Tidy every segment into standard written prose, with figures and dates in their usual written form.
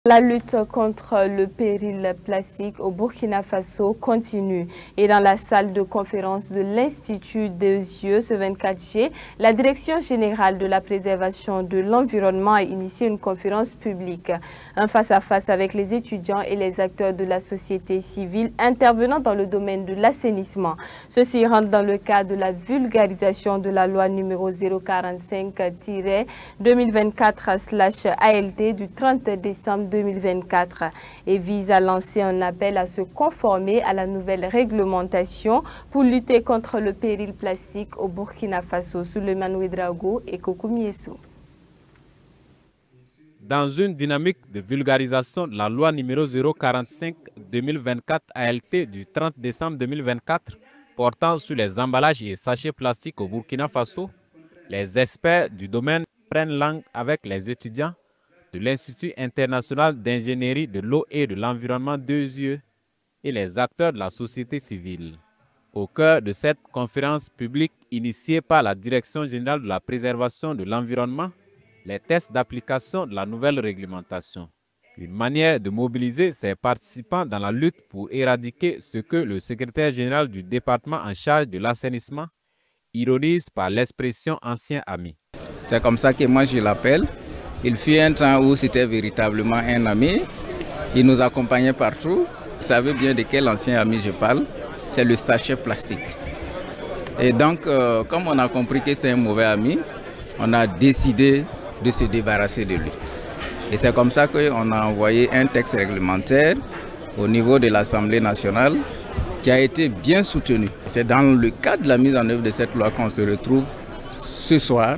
La lutte contre le péril plastique au Burkina Faso continue et dans la salle de conférence de l'Institut des yeux ce 24 juillet, la Direction générale de la préservation de l'environnement a initié une conférence publique, un face-à-face avec les étudiants et les acteurs de la société civile intervenant dans le domaine de l'assainissement. Ceci rentre dans le cadre de la vulgarisation de la loi numéro 045-2024/ALT du 30 décembre 2024 et vise à lancer un appel à se conformer à la nouvelle réglementation pour lutter contre le péril plastique au Burkina Faso. Souleymane Ouedraogo et Kokoumi Essou. Dans une dynamique de vulgarisation de la loi numéro 045-2024 ALT du 30 décembre 2024 portant sur les emballages et sachets plastiques au Burkina Faso, les experts du domaine prennent langue avec les étudiants de l'Institut international d'ingénierie de l'eau et de l'environnement Deux Yeux et les acteurs de la société civile. Au cœur de cette conférence publique initiée par la Direction générale de la préservation de l'environnement, les tests d'application de la nouvelle réglementation. Une manière de mobiliser ses participants dans la lutte pour éradiquer ce que le secrétaire général du département en charge de l'assainissement ironise par l'expression « ancien ami ». C'est comme ça que moi je l'appelle. Il fut un temps où c'était véritablement un ami. Il nous accompagnait partout. Vous savez bien de quel ancien ami je parle. C'est le sachet plastique. Et donc, comme on a compris que c'est un mauvais ami, on a décidé de se débarrasser de lui. Et c'est comme ça qu'on a envoyé un texte réglementaire au niveau de l'Assemblée nationale qui a été bien soutenu. C'est dans le cadre de la mise en œuvre de cette loi qu'on se retrouve ce soir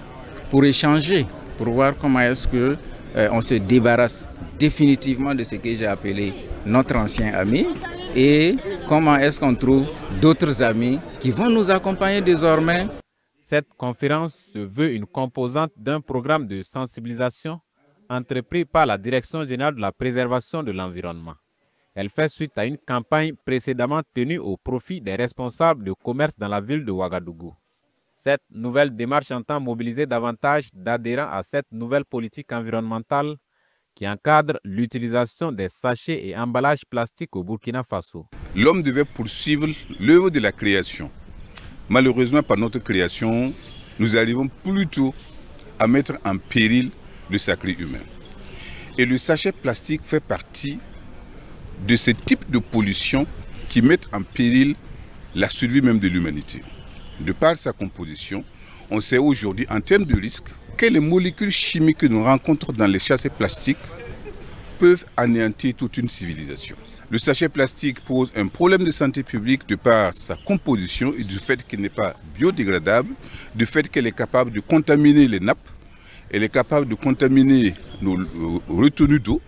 pour échanger, pour voir comment est-ce qu'on se débarrasse définitivement de ce que j'ai appelé notre ancien ami et comment est-ce qu'on trouve d'autres amis qui vont nous accompagner désormais. Cette conférence se veut une composante d'un programme de sensibilisation entrepris par la Direction générale de la préservation de l'environnement. Elle fait suite à une campagne précédemment tenue au profit des responsables de commerce dans la ville de Ouagadougou. Cette nouvelle démarche entend mobiliser davantage d'adhérents à cette nouvelle politique environnementale qui encadre l'utilisation des sachets et emballages plastiques au Burkina Faso. L'homme devait poursuivre l'œuvre de la création. Malheureusement, par notre création, nous arrivons plutôt à mettre en péril le sacré humain. Et le sachet plastique fait partie de ce type de pollution qui mettent en péril la survie même de l'humanité. De par sa composition, on sait aujourd'hui en termes de risque que les molécules chimiques que nous rencontrons dans les sachets plastiques peuvent anéantir toute une civilisation. Le sachet plastique pose un problème de santé publique de par sa composition et du fait qu'il n'est pas biodégradable, du fait qu'elle est capable de contaminer les nappes, elle est capable de contaminer nos retenues d'eau.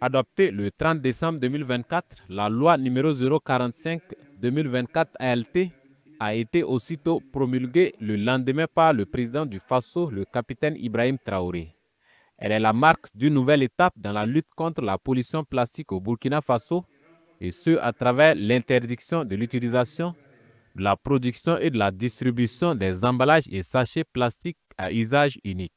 Adoptée le 30 décembre 2024, la loi numéro 045-2024 ALT a été aussitôt promulguée le lendemain par le président du Faso, le capitaine Ibrahim Traoré. Elle est la marque d'une nouvelle étape dans la lutte contre la pollution plastique au Burkina Faso, et ce à travers l'interdiction de l'utilisation, de la production et de la distribution des emballages et sachets plastiques à usage unique.